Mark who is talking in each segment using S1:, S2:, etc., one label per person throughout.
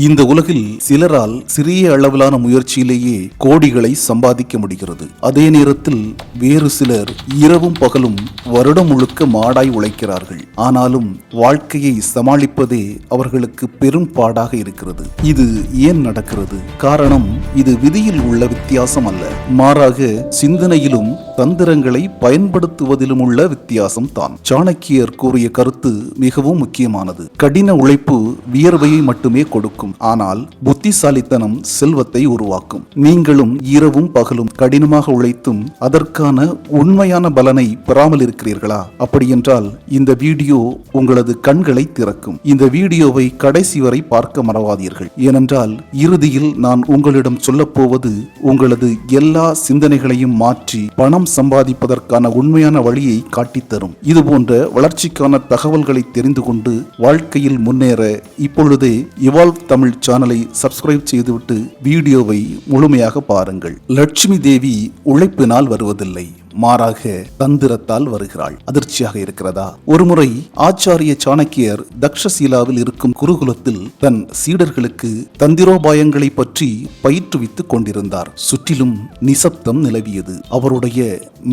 S1: இந்த உலகில் சிலரால் சிறிய அளவிலான முயற்சியிலேயே கோடிகளை சம்பாதிக்க முடிகிறது. அதே நேரத்தில் வேறு சிலர் இரவும் பகலும் வருடம் முழுக்க மாடாய் உழைக்கிறார்கள். ஆனாலும் வாழ்க்கையை சமாளிப்பதே அவர்களுக்கு பெரும் பாடாக இருக்கிறது. இது ஏன் நடக்கிறது? காரணம் இது விதியில் உள்ள வித்தியாசம் அல்ல, மாறாக சிந்தனையிலும் தந்திரங்களை பயன்படுத்துவதிலும் உள்ள வித்தியாசம் தான். சாணக்கியர் கூறிய கருத்து மிகவும் முக்கியமானது. கடின உழைப்பு வியர்வையை மட்டுமே கொடுக்கும், ஆனால் புத்திசாலித்தனம் செல்வத்தை உருவாக்கும். நீங்களும் இரவும் பகலும் கடினமாக உழைத்தும் அதற்கான உண்மையான பலனை பெறாமல் இருக்கிறீர்களா? அப்படியென்றால் இந்த வீடியோ உங்களது கண்களை திறக்கும். இந்த வீடியோவை கடைசி வரை பார்க்க மறவாதீர்கள். ஏனென்றால் இறுதியில் நான் உங்களிடம் சொல்லப் போவது உங்களது எல்லா சிந்தனைகளையும் மாற்றி பணம் சம்பாதிப்பதற்கான உண்மையான வழியை காட்டித்தரும். இது போன்ற வளர்ச்சிக்கான தகவல்களை தெரிந்து கொண்டு வாழ்க்கையில் முன்னேற இப்பொழுதே இவால்வ் தமிழ் சேனலை சப்ஸ்கிரைப் செய்துவிட்டு வீடியோவை முழுமையாக பாருங்கள். லட்சுமி தேவி உழைப்பினால் வருவதில்லை, மாறாக தந்திரத்தால் வருகிறாள். அதிர்ச்சியாக இருக்கிறதா? ஒருமுறை ஆச்சாரிய சாணக்கியர் தக்ஷசீலாவில் இருக்கும் குருகுலத்தில் தன் சீடர்களுக்கு தந்திரோபாயங்களை பற்றி பயிற்றுவித்துக் கொண்டிருந்தார். சுற்றிலும் நிசப்தம் நிலவியது. அவருடைய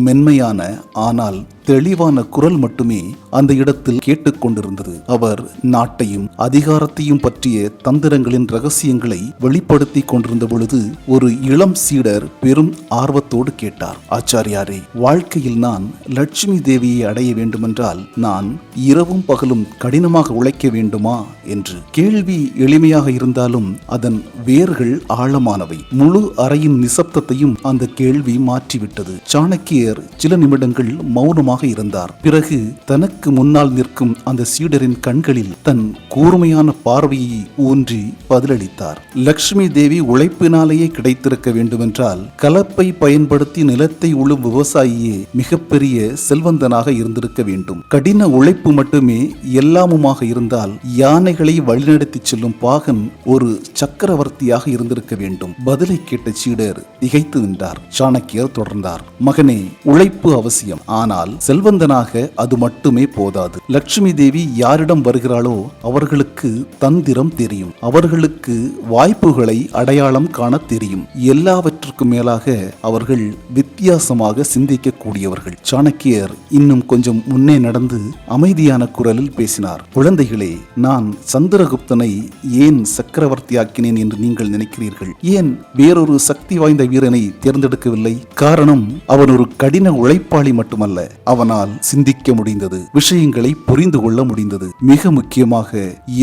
S1: மென்மையான ஆனால் தெளிவான குரல் மட்டுமே அந்த இடத்தில் கேட்டுக்கொண்டிருந்தது. அவர் நாட்டையும் அதிகாரத்தையும் பற்றிய தந்திரங்களின் ரகசியங்களை வெளிப்படுத்தி கொண்டிருந்த பொழுது ஒரு இளம் சீடர் பெரும் ஆர்வத்தோடு கேட்டார், ஆச்சாரியாரே, வாழ்க்கையில் நான் லட்சுமி தேவியை அடைய வேண்டுமென்றால் நான் இரவும் பகலும் கடினமாக உழைக்க வேண்டுமா என்று. கேள்வி எளிமையாக இருந்தாலும் அதன் வேர்கள் ஆழமானவை. முழு அறையின் நிசப்தத்தையும் அந்த கேள்வி மாற்றிவிட்டது. சாணக்கியர் சில நிமிடங்கள் மௌனமாக இருந்தார். பிறகு தனக்கு முன்னால் நிற்கும் அந்த சீடரின் கண்களில் தன் கூர்மையான பார்வையை ஊன்றி பதிலளித்தார். லட்சுமி தேவி உழைப்பினாலேயே கிடைத்திருக்க வேண்டுமென்றால் கலப்பை பயன்படுத்தி நிலத்தை உழும் விவசாயியே மிகப்பெரிய செல்வந்தனாக இருந்திருக்க வேண்டும். கடின உழைப்பு மட்டுமே எல்லாமுமாக இருந்தால் யானைகளை வழிநடத்தி செல்லும் பாகன் ஒரு சக்கரவர்த்தியாக இருந்திருக்க வேண்டும். பதிலை கேட்ட சீடர் திகைத்து நின்றார். சாணக்கியர் தொடர்ந்தார், மகனே, உழைப்பு அவசியம், ஆனால் செல்வந்தனாக அது மட்டுமே போதாது. லட்சுமி தேவி யாரிடம் வருகிறாளோ அவர்களுக்கு தந்திரம் தெரியும், அவர்களுக்கு வாய்ப்புகளை அடையாளம் காண தெரியும். எல்லாவற்றுக்கும் மேலாக அவர்கள் வித்தியாசமாக சிந்திக்க கூடியவர்கள். சாணக்கியர் இன்னும் கொஞ்சம் முன்னே நடந்து அமைதியான குரலில் பேசினார். குழந்தைகளே, நான் சந்திரகுப்தனை ஏன் சக்கரவர்த்தியாக்கினேன் என்று நீங்கள் நினைக்கிறீர்கள்? ஏன் வேறொரு சக்தி வாய்ந்த வீரனை தேர்ந்தெடுக்கவில்லை? காரணம், அவன் ஒரு கடின உழைப்பாளி மட்டுமல்ல, அவனால் சிந்திக்க முடிந்தது, விஷயங்களை புரிந்து கொள்ள முடிந்தது. மிக முக்கியமாக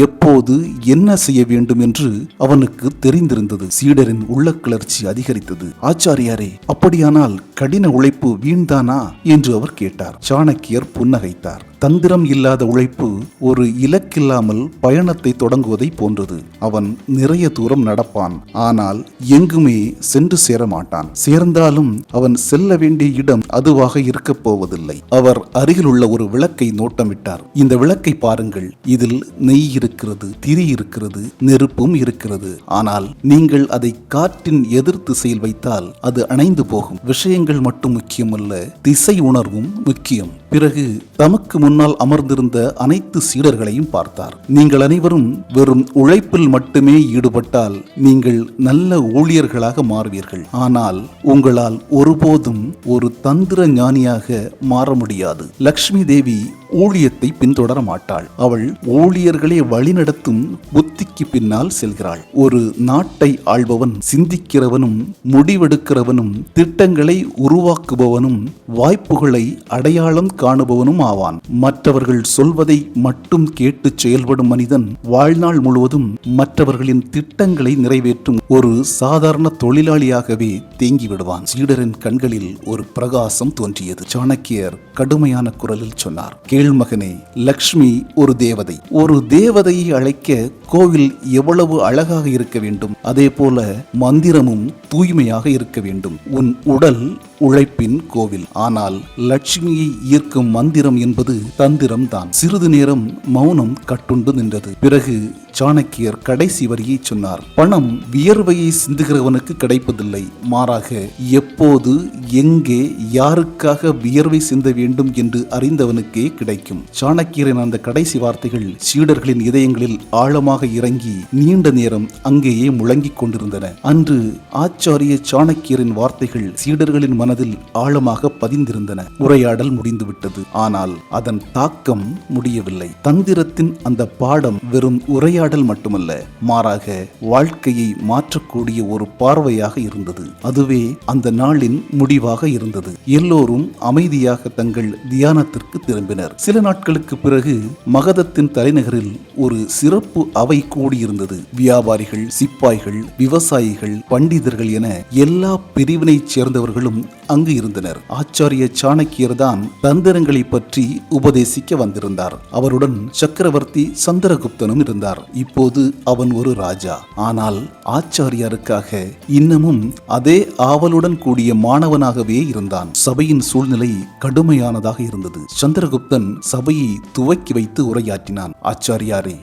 S1: எப்போது என்ன செய்ய வேண்டும் என்று அவனுக்கு தெரிந்திருந்தது. சீடரின் உள்ள கிளர்ச்சி அதிகரித்தது. ஆச்சாரியாரே, அப்படியானால் கடின உழைப்பு வீண்தானா என்று அவர் கேட்டார். சாணக்கியர் புன்னகைத்தார். தந்திரம் இல்லாத உழைப்பு ஒரு இலக்கில்லாமல் பயணத்தை தொடங்குவதை போன்றது. அவன் நிறைய தூரம் நடப்பான், ஆனால் எங்குமே சென்று சேர மாட்டான். சேர்ந்தாலும் அவன் செல்ல வேண்டிய இடம் அதுவாக இருக்க போவதில்லை. அவர் அருகில் உள்ள ஒரு விளக்கை நோட்டமிட்டார். இந்த விளக்கை பாருங்கள், இதில் நெய் இருக்கிறது, திரி இருக்கிறது, நெருப்பும் இருக்கிறது. ஆனால் நீங்கள் அதை காற்றின் எதிர் திசையில் வைத்தால் அது அணைந்து போகும். விஷயங்கள் மட்டும் முக்கியமல்ல, திசை உணர்வும் முக்கியம். பிறகு தமக்கு முன்னால் அமர்ந்திருந்த அனைத்து சீடர்களையும் பார்த்தார். நீங்கள் அனைவரும் வெறும் உழைப்பில் மட்டுமே ஈடுபட்டால் நீங்கள் நல்ல ஊழியர்களாக மாறுவீர்கள். ஆனால் உங்களால் ஒருபோதும் ஒரு தந்திர ஞானியாக மாற முடியாது. லட்சுமி தேவி ஊழியத்தை பின்தொடர மாட்டாள். அவள் ஊழியர்களை வழிநடத்தும் புத்திக்கு பின்னால் செல்கிறாள். ஒரு நாட்டை ஆள்பவன் சிந்திக்கிறவனும் முடிவெடுக்கிறவனும் திட்டங்களை உருவாக்குபவனும் வாய்ப்புகளை அடையாளம் காணுபவனும் ஆவான். மற்றவர்கள் சொல்வதை மட்டும் கேட்டு செயல்படும் மனிதன் வாழ்நாள் முழுவதும் மற்றவர்களின் திட்டங்களை நிறைவேற்றும் ஒரு சாதாரண தொழிலாளியாகவே தேங்கி விடுவான். சீடரின் கண்களில் ஒரு பிரகாசம் தோன்றியது. சாணக்கியர் கடுமையான குரலில் சொன்னார், கேள் மகனே, லக்ஷ்மி ஒரு தேவதை. ஒரு தேவதையை அழைக்க கோவில் எவ்வளவு அழகாக இருக்க வேண்டும், அதே போல மந்திரமும் தூய்மையாக இருக்க வேண்டும். உன் உடல் உழைப்பின் கோவில். ஆனால் லட்சுமியை ஈர்க்கும் மந்திரம் என்பது தந்திரம் தான். சிறிது நேரம் மௌனம் கட்டுண்டு நின்றது. பிறகு சாணக்கியர் கடைசி வரியை சொன்னார். பணம் வியர்வையை சிந்துகிறவனுக்கு கிடைப்பதில்லை, மாறாக எப்போது, எங்கே, யாருக்காக வியர்வை சிந்த வேண்டும் என்று அறிந்தவனுக்கே கிடைக்கும். சாணக்கியரின் அந்த கடைசி வார்த்தைகள் சீடர்களின் இதயங்களில் ஆழமாக இறங்கி நீண்ட நேரம் அங்கேயே முழங்கிக் கொண்டிருந்தன. அன்று ஆச்சாரிய சாணக்கியரின் வார்த்தைகள் சீடர்களின் மனதில் ஆழமாக பதிந்திருந்தன. உரையாடல் முடிந்துவிட்டது. ஆனால் அதன் தாக்கம் முடியவில்லை. தந்திரத்தின் அந்த பாடம் வெறும் உரையாடல் மட்டுமல்ல, மாறாக வாழ்க்கையை மாற்றக்கூடிய ஒரு பார்வையாக இருந்தது. அதுவே அந்த நாளின் முடிவாக இருந்தது. எல்லோரும் அமைதியாக தங்கள் தியானத்திற்கு திரும்பினர். சில நாட்களுக்கு பிறகு மகதத்தின் தலைநகரில் ஒரு சிறப்பு அவை கூடியிருந்தது. வியாபாரிகள், சிப்பாய்கள், விவசாயிகள், பண்டிதர்கள் என எல்லா பிரிவினை சேர்ந்தவர்களும் அங்கு இருந்தனர். ஆச்சாரிய சாணக்கியர் தான் தந்திரங்களை பற்றி உபதேசிக்க வந்திருந்தார். அவருடன் சக்கரவர்த்தி சந்திரகுப்தனும் இருந்தார். இப்போது அவன் ஒரு ராஜா. ஆனால் ஆச்சாரியாருக்காக இன்னமும் அதே ஆவலுடன் கூடிய மாணவனாகவே இருந்தான். சபையின் சூழ்நிலை கடுமையானதாக இருந்தது. சந்திரகுப்தன் சபையை துவக்கி வைத்து உரையாற்றினான். ஆச்சாரியாரே,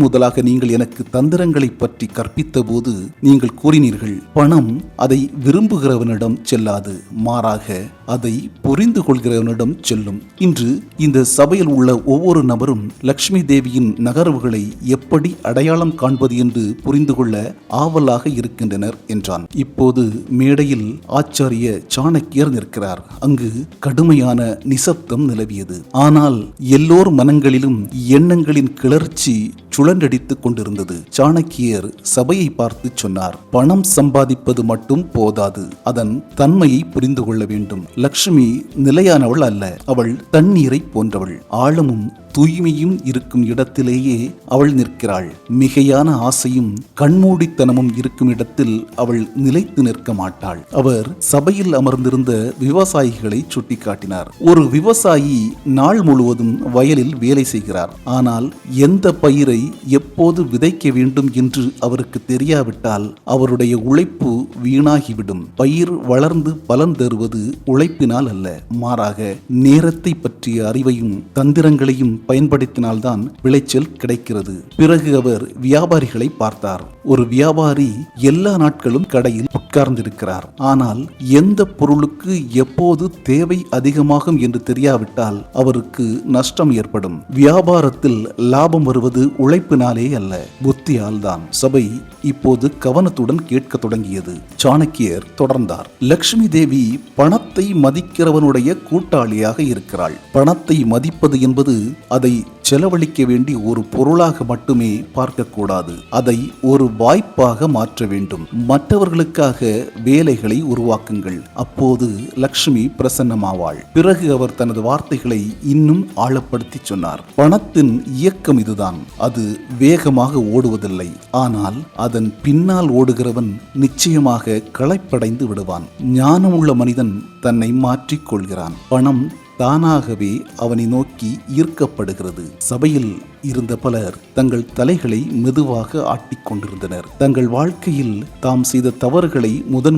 S1: முதலாக நீங்கள் எனக்கு தந்திரங்களை பற்றி கற்பித்த போது நீங்கள் கூறினீர்கள், பணம் அதை விரும்புகிறவனிடம் செல்லாது, மாறாக அதை புரிந்து கொள்கிறவனிடம் செல்லும். இன்று இந்த சபையில் உள்ள ஒவ்வொரு நபரும் லட்சுமி தேவியின் நகர்வுகளை எப்படி அடையாளம் காண்பது என்று புரிந்து கொள்ள ஆவலாக இருக்கின்றனர் என்றான். இப்போது மேடையில் ஆச்சாரிய சாணக்கியர் நிற்கிறார். அங்கு கடுமையான நிசப்தம் நிலவியது. ஆனால் எல்லோர் மனங்களிலும் எண்ணங்களின் கிளர்ச்சி சுழன்றடித்துக் கொண்டிருந்தது. சாணக்கியர் சபையை பார்த்து சொன்னார், பணம் சம்பாதிப்பது மட்டும் போதாது, அதன் தன்மையை புரிந்து கொள்ள வேண்டும். லட்சுமி நிலையானவள் அல்ல, அவள் தண்ணீரை போன்றவள். ஆழமும் தூய்மையும் இருக்கும் இடத்திலேயே அவள் நிற்கிறாள். மிகையான ஆசையும் கண்மூடித்தனமும் இருக்கும் இடத்தில் அவள் நிலைத்து நிற்க மாட்டாள். அவர் சபையில் அமர்ந்திருந்த விவசாயிகளை சுட்டிக்காட்டினார். ஒரு விவசாயி நாள் முழுவதும் வயலில் வேலை செய்கிறார். ஆனால் எந்த பயிரை எப்போது விதைக்க வேண்டும் என்று அவருக்கு தெரியாவிட்டால் அவருடைய உழைப்பு வீணாகிவிடும். பயிர் வளர்ந்து பலன் தருவது உழைப்பினால் அல்ல, மாறாக நேரத்தை பற்றிய அறிவையும் தந்திரங்களையும் பயன்படுத்தினால்தான் விளைச்சல் கிடைக்கிறது. பிறகு அவர் வியாபாரிகளை பார்த்தார். ஒரு வியாபாரி எல்லா நாட்களும் கடையில் உட்கார்ந்திருக்கிறார். ஆனால் எந்த பொருளுக்கு எப்போது தேவை அதிகமாகும் என்று தெரியாவிட்டால் அவருக்கு நஷ்டம் ஏற்படும். வியாபாரத்தில் லாபம் வருவது உழைப்பினாலே அல்ல, புத்தியால் தான். சபை இப்போது கவனத்துடன் கேட்க தொடங்கியது. சாணக்கியர் தொடர்ந்தார். லட்சுமி தேவி பணத்தை மதிக்கிறவனுடைய கூட்டாளியாக இருக்கிறாள். பணத்தை மதிப்பது என்பது அதை செலவழிக்க வேண்டிய ஒரு பொருளாக மட்டுமே பார்க்கக்கூடாது. அதை ஒரு வாய்ப்பாக மாற்ற வேண்டும். மற்றவர்களுக்காக வேலைகளை உருவாக்குங்கள். அப்போது லட்சுமி பிரசன்னமாவாள். பிறகு அவர் தனது வார்த்தைகளை இன்னும் ஆழப்படுத்தி சொன்னார். பணத்தின் இயக்கம் இதுதான். அது வேகமாக ஓடுவதில்லை. ஆனால் அதன் பின்னால் ஓடுகிறவன் நிச்சயமாக களைப்படைந்து விடுவான். ஞானமுள்ள மனிதன் தன்னை மாற்றிக் கொள்கிறான். பணம் தானாகவே அவனை நோக்கி ஈர்க்கப்படுகிறது. சபையில் இருந்த பலர் தங்கள் தலைகளை மெதுவாக ஆட்டிக்கொண்டிருந்தனர். தங்கள் வாழ்க்கையில் தாம் செய்த தவறுகளை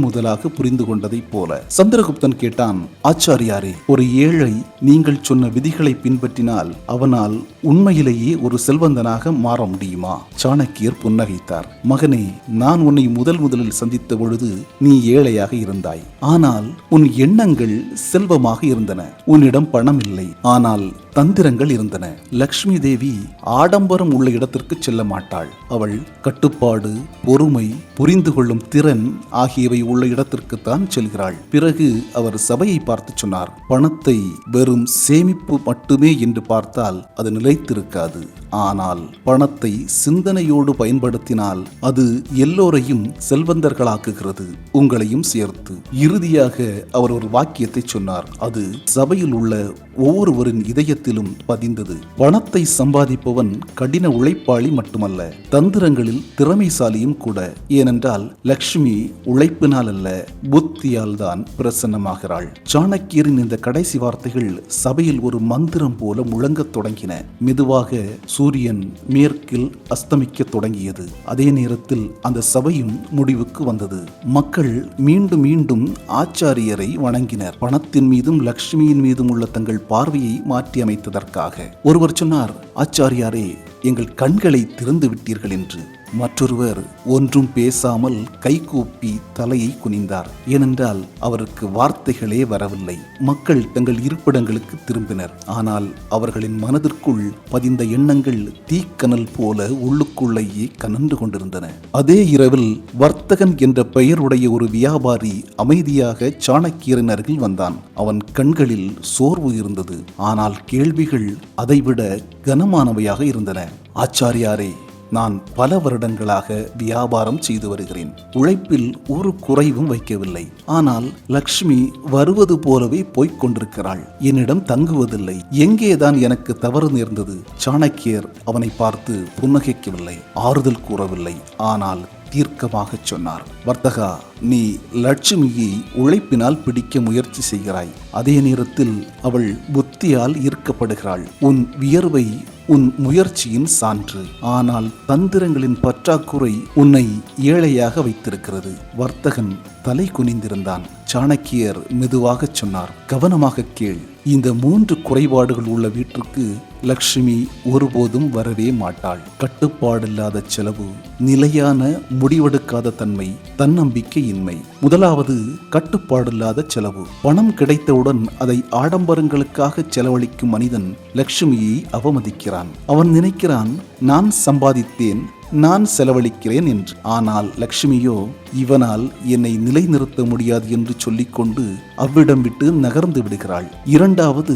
S1: முதலாக புரிந்து கொண்டதை போல. சந்திரகுப்தன் கேட்டான், ஆச்சாரியாரே, ஒரு ஏழை நீங்கள் சொன்ன விதிகளை பின்பற்றினால் அவனால் உண்மையிலேயே ஒரு செல்வந்தனாக மாற முடியுமா? சாணக்கியர் புன்னகைத்தார். மகனே, நான் உன்னை முதலில் சந்தித்த பொழுது நீ ஏழையாக இருந்தாய். ஆனால் உன் எண்ணங்கள் செல்வமாக இருந்தன. உன்னிடம் பணம் இல்லை, ஆனால் தந்திரங்கள் இருந்தன. லட்சுமி தேவி ஆடம்பரம் உள்ள இடத்திற்கு செல்ல மாட்டாள். அவள் கட்டுப்பாடு, பொறுமை, புரிந்து கொள்ளும் திறன் ஆகியவை உள்ள இடத்திற்குத்தான் செல்கிறாள். பிறகு அவர் சபையை பார்த்து சொன்னார், பணத்தை வெறும் சேமிப்பு மட்டுமே என்று பார்த்தால் அது நிலைத்திருக்காது. ஆனால் பணத்தை சிந்தனையோடு பயன்படுத்தினால் அது எல்லோரையும் செல்வந்தர்களாக்குகிறது, உங்களையும் சேர்த்து. இறுதியாக அவர் ஒரு வாக்கியத்தை சொன்னார். அது சபையில் உள்ள ஒவ்வொருவரின் இதயத்திலும் பதிந்தது. பணத்தை சம்பாதி சம்பாதிப்பவன் கடின உழைப்பாளி மட்டுமல்ல, தந்திரங்களில் திறமைசாலியும் கூட. ஏனென்றால் லக்ஷ்மி உழைப்பினால் அல்ல, புத்தியால் தான் பிரசன்னமாகிறாள். சாணக்கியரின் இந்த கடைசி வார்த்தைகள் சபையில் ஒரு மந்திரம் போல முழங்கத் தொடங்கின. மெதுவாக சூரியன் மேற்கில் அஸ்தமிக்க தொடங்கியது. அதே நேரத்தில் அந்த சபையும் முடிவுக்கு வந்தது. மக்கள் மீண்டும் மீண்டும் ஆச்சாரியரை வணங்கினர். பணத்தின் மீதும் லக்ஷ்மியின் மீதும் உள்ள தங்கள் பார்வையை மாற்றி அமைத்ததற்காக. ஒருவர் சொன்னார், ஆச்சாரியாரே, எங்கள் கண்களை திறந்து விட்டீர்கள் என்று. மற்றொருவர் ஒன்றும் பேசாமல் கைகூப்பி தலையை குனிந்தார். ஏனென்றால் அவருக்கு வார்த்தைகளே வரவில்லை. மக்கள் தங்கள் இருப்பிடங்களுக்கு திரும்பினர். ஆனால் அவர்களின் மனதிற்குள் பதிந்த எண்ணங்கள் தீக்கனல் போல உள்ளுக்குள்ளேயே கனன்று கொண்டிருந்தன. அதே இரவில் வர்த்தகன் என்ற பெயருடைய ஒரு வியாபாரி அமைதியாக சாணக்கியரின் அருகில் வந்தான். அவன் கண்களில் சோர்வு இருந்தது. ஆனால் கேள்விகள் அதைவிட கனமானவையாக இருந்தன. ஆச்சாரியாரே, நான் பல வருடங்களாக வியாபாரம் செய்து வருகிறேன். உழைப்பில் ஒரு குறைவும் வைக்கவில்லை. ஆனால் லக்ஷ்மி வருவது போலவே போய்க் கொண்டிருக்கிறாள். என்னிடம் தங்குவதில்லை. எங்கேதான் எனக்கு தவறு நேர்ந்தது? சாணக்கியர் அவனை பார்த்து புன்னகைக்கவில்லை, ஆறுதல் கூறவில்லை. ஆனால் தீர்க்கமாக சொன்னார், வர்த்தகா, நீ லட்சுமியை உழைப்பினால் பிடிக்க முயற்சி செய்கிறாய். அதே நேரத்தில் அவள் புத்தியால் ஈர்க்கப்படுகிறாள். உன் வியர்வை உன் முயற்சியின் சான்று. ஆனால் தந்திரங்களின் பற்றாக்குறை உன்னை ஏழையாக வைத்திருக்கிறது. வர்த்தகன் தலை குனிந்திருந்தான். சாணக்கியர் மெதுவாக சொன்னார், கவனமாக கேள். இந்த 3 குறைபாடுகள் உள்ள வீட்டிற்கு லக்ஷ்மி ஒருபோதும் வரவே மாட்டாள். கட்டுப்பாடில்லாத செலவு, நிலையான முடிவெடுக்காத தன்மை, தன்னம்பிக்கையின்மை. முதலாவது கட்டுப்பாடில்லாத செலவு. பணம் கிடைத்தவுடன் அதை ஆடம்பரங்களுக்காக செலவழிக்கும் மனிதன் லக்ஷ்மியை அவமதிக்கிறான். அவன் நினைக்கிறான், நான் சம்பாதித்தேன், நான் செலவழிக்கிறேன் என்று. ஆனால் லக்ஷ்மியோ, இவனால் என்னை நிலைநிறுத்த முடியாது என்று சொல்லிக்கொண்டு அவ்விடம் விட்டு நகர்ந்து விடுகிறாள். இரண்டாவது,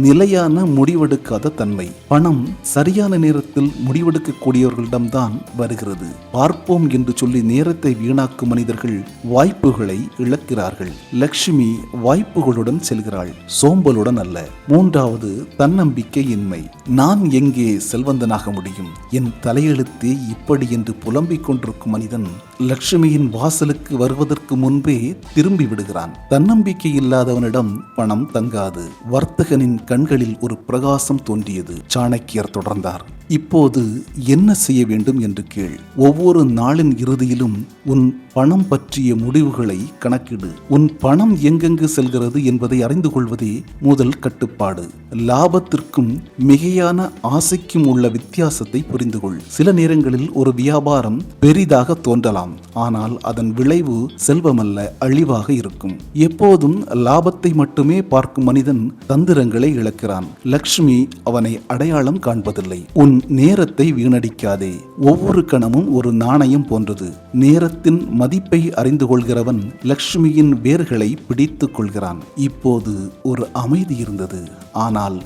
S1: நிலையான முடிவெடுக்காத தன்மை. பணம் சரியான நேரத்தில் முடிவெடுக்கக்கூடியவர்களிடம்தான் வருகிறது. பார்ப்போம் என்று சொல்லி நேரத்தை வீணாக்கும் மனிதர்கள் வாய்ப்புகளை இழக்கிறார்கள். லக்ஷ்மி வாய்ப்புகளுடன் செல்கிறாள், சோம்பலுடன் அல்ல. மூன்றாவது, தன்னம்பிக்கையின்மை. நான் எங்கே செல்வந்தனாக முடியும்? என் தலையெழுத்தே இப்படி என்று புலம்பிக் கொண்டிருக்கும் மனிதன் லக்ஷ்மியின் வாசலுக்கு வருவதற்கு முன்பே திரும்பி விடுகிறான். தன்னம்பிக்கை இல்லாதவனிடம் பணம் தங்காது. வர்த்தகனின் கண்களில் ஒரு பிரகாசம் தோன்றியது. சாணக்கியர் தொடர்ந்தார், இப்போது என்ன செய்ய வேண்டும் என்று கேள். ஒவ்வொரு நாளின் இறுதியிலும் உன் பணம் பற்றிய முடிவுகளை கணக்கிடு. உன் பணம் எங்கெங்கு செல்கிறது என்பதை அறிந்து கொள்வதே முதல் கட்டுப்பாடு. லாபத்திற்கும் மிகையான ஆசைக்கும் உள்ள வித்தியாசத்தை புரிந்து கொள். சில நேரங்களில் ஒரு வியாபாரம் பெரிதாக தோன்றலாம், ஆனால் அதன் விளைவு செல்வமல்ல, அழிவாக இருக்கும். எப்போதும் லாபத்தை மட்டுமே பார்க்கும் மனிதன் தந்திரங்களை இழக்கிறான். லக்ஷ்மி அவனை அடையாளம் காண்பதில்லை. உன் நேரத்தை வீணடிக்காதே. ஒவ்வொரு கணமும் ஒரு நாணயம் போன்றது. நேரத்தின் மதிப்பை அறிந்து கொள்கிறவன் லக்ஷ்மியின் வேர்களை பிடித்துக் கொள்கிறான். இப்போது ஒரு அமைதி இருந்தது. ஆனால்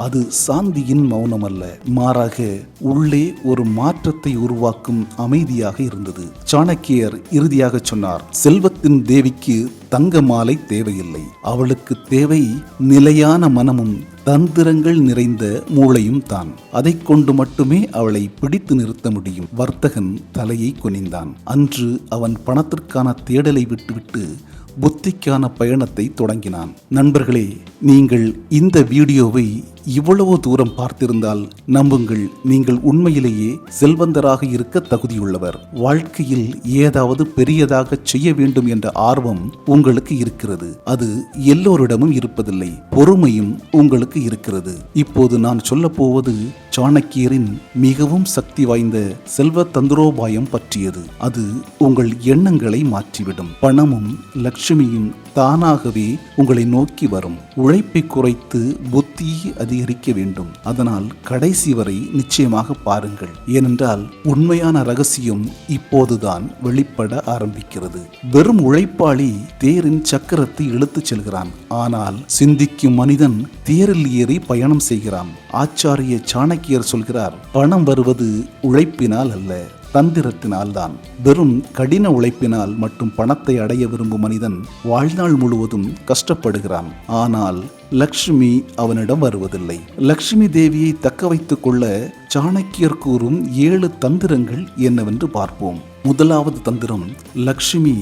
S1: அது சாந்தியின் மௌனம் அல்ல, மாறாக உள்ளே ஒரு மாற்றத்தை உருவாக்கும் அமைதியாக இருந்தது. சாணக்கியர் இறுதியாக சொன்னார், செல்வத்தின் தேவிக்கு தங்க மாலை தேவையில்லை. அவளுக்கு தேவை நிலையான மனமும் தந்திரங்கள் நிறைந்த மூளையும் தான். அதை கொண்டு மட்டுமே அவளை பிடித்து நிறுத்த முடியும். வர்த்தகன் தலையை குனிந்தான். அன்று அவன் பணத்திற்கான தேடலை விட்டுவிட்டு புத்திக்கான பயணத்தை தொடங்கினான். நண்பர்களே, நீங்கள் இந்த வீடியோவை இவ்வளவு தூரம் பார்த்திருந்தால் நம்புங்கள், நீங்கள் உண்மையிலேயே செல்வந்தராக இருக்க தகுதியுள்ளவர். வாழ்க்கையில் ஏதாவது பெரியதாக செய்ய வேண்டும் என்ற ஆர்வம் உங்களுக்கு இருக்கிறது. அது எல்லோரிடமும் இருப்பதில்லை. பொறுமையும் உங்களுக்கு இருக்கிறது. இப்போது நான் சொல்ல போவது சாணக்கியரின் மிகவும் சக்தி வாய்ந்த செல்வ தந்திரோபாயம் பற்றியது. அது உங்கள் எண்ணங்களை மாற்றிவிடும். பணமும் லட்சுமியும் தானாகவே உங்களை நோக்கி வரும். உழைப்பை குறைத்து புத்தியை அதிகரிக்க வேண்டும். அதனால் கடைசி வரை நிச்சயமாக பாருங்கள். ஏனென்றால் உண்மையான ரகசியம் இப்போதுதான் வெளிப்பட ஆரம்பிக்கிறது. வெறும் உழைப்பாளி தேரின் சக்கரத்தை இழுத்துச் செல்கிறான். ஆனால் சிந்திக்கும் மனிதன் தேரில் ஏறி பயணம் செய்கிறான். ஆச்சாரிய சாணக்கியர் சொல்கிறார், பணம் வருவது உழைப்பினால் அல்ல, தந்திரத்தினால்தான். வெறும் கடின உழைப்பினால் மட்டும் பணத்தை அடைய விரும்பும் மனிதன் வாழ்நாள் முழுவதும் கஷ்டப்படுகிறான். ஆனால் லக்ஷ்மி அவனிடம் வருவதில்லை. லக்ஷ்மி தேவியை தக்க வைத்துக் கொள்ள சாணக்கியர் கூறும் 7 தந்திரங்கள் என்னவென்று பார்ப்போம். முதலாவது தந்திரம், லக்ஷ்மி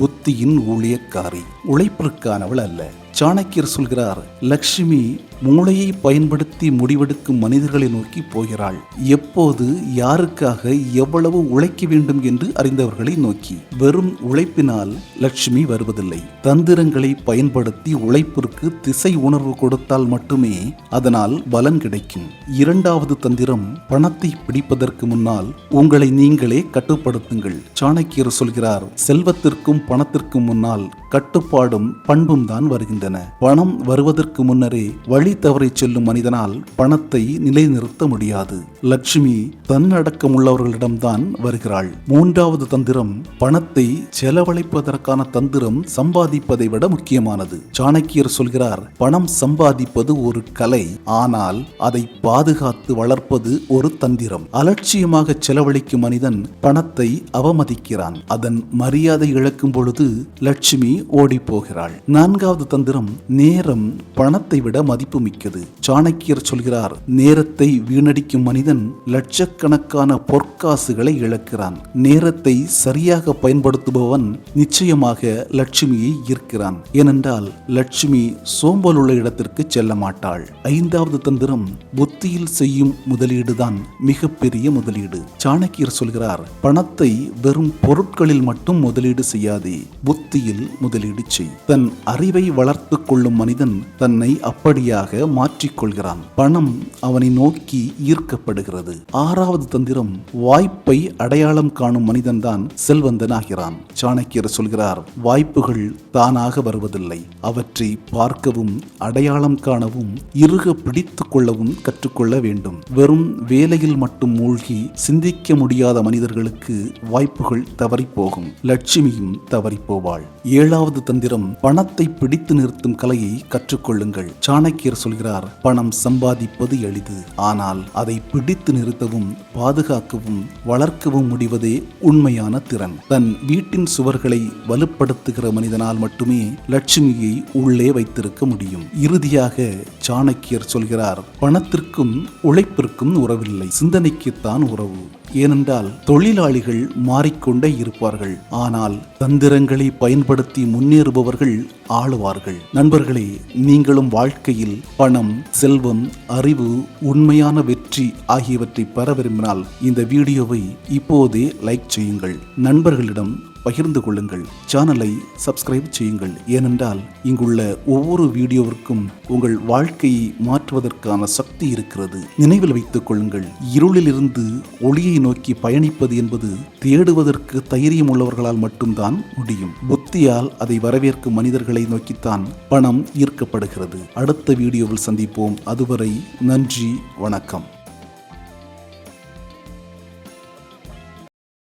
S1: புத்தியின் ஊழியக்காரி, உழைப்பிற்கானவள் அல்ல. சாணக்கியர் சொல்கிறார், லக்ஷ்மி மூளையை பயன்படுத்தி முடிவெடுக்கும் மனிதர்களை நோக்கி போகிறாள். எப்போது யாருக்காக எவ்வளவு உழைக்க வேண்டும் என்று அறிந்தவர்களை நோக்கி. வெறும் உழைப்பினால் லட்சுமி வருவதில்லை. தந்திரங்களை பயன்படுத்தி உழைப்பிற்கு திசை உணர்வு கொடுத்தால் மட்டுமே அதனால் பலன் கிடைக்கும். இரண்டாவது தந்திரம், பணத்தை பிடிப்பதற்கு முன்னால் உங்களை நீங்களே கட்டுப்படுத்துங்கள். சாணக்கியர் சொல்கிறார், செல்வத்திற்கும் பணத்திற்கும் முன்னால் கட்டுப்பாடும் பண்பும் தான் வருகின்றன. பணம் வருவதற்கு முன்னரே வழி தவறி செல்லும் மனிதனால் பணத்தை நிலைநிறுத்த முடியாது. லட்சுமி தன்னடக்கம் உள்ளவர்களிடம்தான் வருகிறாள். மூன்றாவது தந்திரம், பணத்தை செலவழிப்பதற்கான தந்திரம் சம்பாதிப்பதை விட முக்கியமானது. சாணக்கியர் சொல்கிறார், பணம் சம்பாதிப்பது ஒரு கலை, ஆனால் அதை பாதுகாத்து வளர்ப்பது ஒரு தந்திரம். அலட்சியமாக செலவழிக்கும் மனிதன் பணத்தை அவமதிக்கிறான். அதன் மரியாதை இழக்கும் பொழுது லட்சுமி ஓடி போகிறாள். நான்காவது தந்திரம், நேரம் பணத்தை விட மதிப்பு மிக்கது. சாணக்கியர் சொல்கிறார், நேரத்தை வீணடிக்கும் மனிதன் லட்சக்கணக்கான பொற்காசுகளை இழக்கிறான். நேரத்தை சரியாக பயன்படுத்துபவன் நிச்சயமாக லட்சுமியை ஈர்க்கிறான். ஏனென்றால் லட்சுமி சோம்பல் உள்ள இடத்திற்கு செல்ல மாட்டாள். ஐந்தாவது தந்திரம், புத்தியில் செய்யும் முதலீடுதான் மிகப்பெரிய முதலீடு. சாணக்கியர் சொல்கிறார், பணத்தை வெறும் பொருட்களில் மட்டும் முதலீடு செய்யாதே, புத்தியில் முதலீடு செய். தன் அறிவை வளர்த்து கொள்ளும் மனிதன் தன்னை அப்படியாக மாற்றிக்கொள்கிறான். பணம் அவனை நோக்கி ஈர்க்கப்படுகிறது. ஆறாவது தந்திரம், வாய்ப்பை அடையாளம் காணும் மனிதன்தான் செல்வந்தனாகிறான். சாணக்கியர் சொல்கிறார், வாய்ப்புகள் தானாக வருவதில்லை, அவற்றை பார்க்கவும் அடையாளம் காணவும் இறுக பிடித்துக் கொள்ளவும் கற்றுக்கொள்ள வேண்டும். வெறும் வேலையில் மட்டும் மூழ்கி சிந்திக்க முடியாத மனிதர்களுக்கு வாய்ப்புகள் தவறி போகும். லட்சுமியும் தவறி போவாள். ஏழாவது தந்திரம், பணத்தை பிடித்து நிறுத்தும் கலையை கற்றுக்கொள்ளுங்கள். சாணக்கியர் சொல்கிறார், பணம் சம்பாதிப்பது எளிது, ஆனால் அதை பிடித்து நிறுத்தவும் பாதுகாக்கவும் வளர்க்கவும் முடிவதே உண்மையான திறன். தன் வீட்டின் சுவர்களை வலுப்படுத்துகிற மனிதனால் மட்டுமே லட்சுமியை உள்ளே வைத்திருக்க முடியும். இறுதியாக சாணக்கியர் சொல்கிறார், பணத்திற்கும் உழைப்பிற்கும் உறவில்லை, சிந்தனைக்குத்தான் உறவு. ஏனென்றால் தொழிலாளிகள் மாறிக்கொண்டே இருப்பார்கள், ஆனால் தந்திரங்களை பயன்படுத்தி முன்னேறுபவர்கள் ஆளுவார்கள். நண்பர்களே, நீங்களும் வாழ்க்கையில் பணம், செல்வம், அறிவு, உண்மையான வெற்றி ஆகியவற்றை பெற விரும்பினால் இந்த வீடியோவை இப்போதே லைக் செய்யுங்கள், நண்பர்களிடம் பகிர்ந்து கொள்ளுங்கள், சேனலை சப்ஸ்கிரைப் செய்யுங்கள். ஏனென்றால் இங்குள்ள ஒவ்வொரு வீடியோவிற்கும் உங்கள் வாழ்க்கையை மாற்றுவதற்கான சக்தி இருக்கிறது. நினைவில் வைத்துக் கொள்ளுங்கள், இருளிலிருந்து ஒளியை நோக்கி பயணிப்பது என்பது தேடுவதற்கு தைரியம் உள்ளவர்களால் மட்டும்தான் முடியும். புத்தியால் அதை வரவேற்கும் மனிதர்களை நோக்கித்தான் பணம் ஈர்க்கப்படுகிறது. அடுத்த வீடியோவில் சந்திப்போம். அதுவரை நன்றி, வணக்கம்.